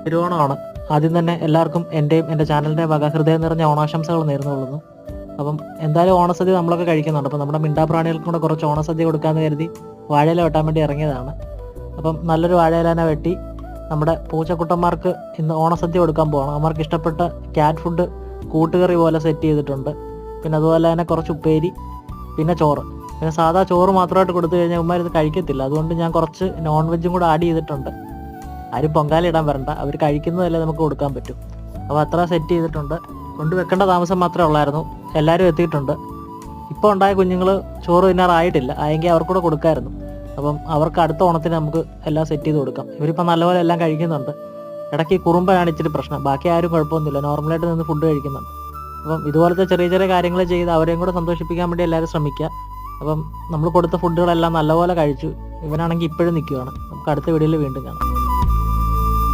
തിരുവോണമാണ്. ആദ്യം തന്നെ എല്ലാവർക്കും എൻ്റെയും എൻ്റെ ചാനലിൻ്റെ വക ഹൃദയം നിറഞ്ഞ ഓണാശംസകൾ നേർന്നുകൊള്ളുന്നു. അപ്പം എന്തായാലും ഓണസദ്യ നമ്മളൊക്കെ കഴിക്കുന്നുണ്ട്. അപ്പം നമ്മുടെ മിണ്ടാപ്രാണികൾക്കും കൂടെ കുറച്ച് ഓണസദ്യ കൊടുക്കാമെന്ന് കരുതി വാഴയില വെട്ടാൻ വേണ്ടി ഇറങ്ങിയതാണ്. അപ്പം നല്ലൊരു വാഴയില വെട്ടി നമ്മുടെ പൂച്ചക്കുട്ടന്മാർക്ക് ഇന്ന് ഓണസദ്യ കൊടുക്കാൻ പോകണം. അവർക്ക് ഇഷ്ടപ്പെട്ട ക്യാറ്റ് ഫുഡ് കൂട്ടുകറി പോലെ സെറ്റ് ചെയ്തിട്ടുണ്ട്. പിന്നെ അതുപോലെ തന്നെ കുറച്ച് ഉപ്പേരി, പിന്നെ ചോറ്. പിന്നെ സാധാ ചോറ് മാത്രമായിട്ട് കൊടുത്തു കഴിഞ്ഞാൽ ഉമ്മാർ ഇത് കഴിക്കത്തില്ല. അതുകൊണ്ട് ഞാൻ കുറച്ച് നോൺ വെജും കൂടെ ആഡ് ചെയ്തിട്ടുണ്ട്. ആരും പൊങ്കാല ഇടാൻ വരണ്ട, അവർ കഴിക്കുന്നതല്ലേ നമുക്ക് കൊടുക്കാൻ പറ്റും. അപ്പോൾ അത്ര സെറ്റ് ചെയ്തിട്ടുണ്ട്. കൊണ്ടുവെക്കേണ്ട താമസം മാത്രമേ ഉള്ളായിരുന്നു. എല്ലാവരും എത്തിയിട്ടുണ്ട്. ഇപ്പോൾ ഉണ്ടായ കുഞ്ഞുങ്ങൾ ചോറ് തിന്നാറായിട്ടില്ല, ആയെങ്കിൽ അവർക്കൂടെ കൊടുക്കാമായിരുന്നു. അപ്പം അവർക്ക് അടുത്ത ഓണത്തിന് നമുക്ക് എല്ലാം സെറ്റ് ചെയ്ത് കൊടുക്കാം. ഇവരിപ്പോൾ നല്ലപോലെ എല്ലാം കഴിക്കുന്നുണ്ട്. ഇടയ്ക്ക് കുറുമ്പാണ് ഇച്ചിരി പ്രശ്നം, ബാക്കി ആരും കുഴപ്പമൊന്നുമില്ല, നോർമലായിട്ട് നിന്ന് ഫുഡ് കഴിക്കുന്നുണ്ട്. അപ്പം ഇതുപോലത്തെ ചെറിയ ചെറിയ കാര്യങ്ങൾ ചെയ്ത് അവരെയും കൂടെ സന്തോഷിപ്പിക്കാൻ വേണ്ടി എല്ലാവരും ശ്രമിക്കുക. അപ്പം നമ്മൾ കൊടുത്ത ഫുഡുകളെല്ലാം നല്ലപോലെ കഴിച്ചു. ഇവനാണെങ്കിൽ ഇപ്പോഴും നിൽക്കുകയാണ്. നമുക്ക് അടുത്ത വീഡിയോയിൽ വീണ്ടും കാണാം.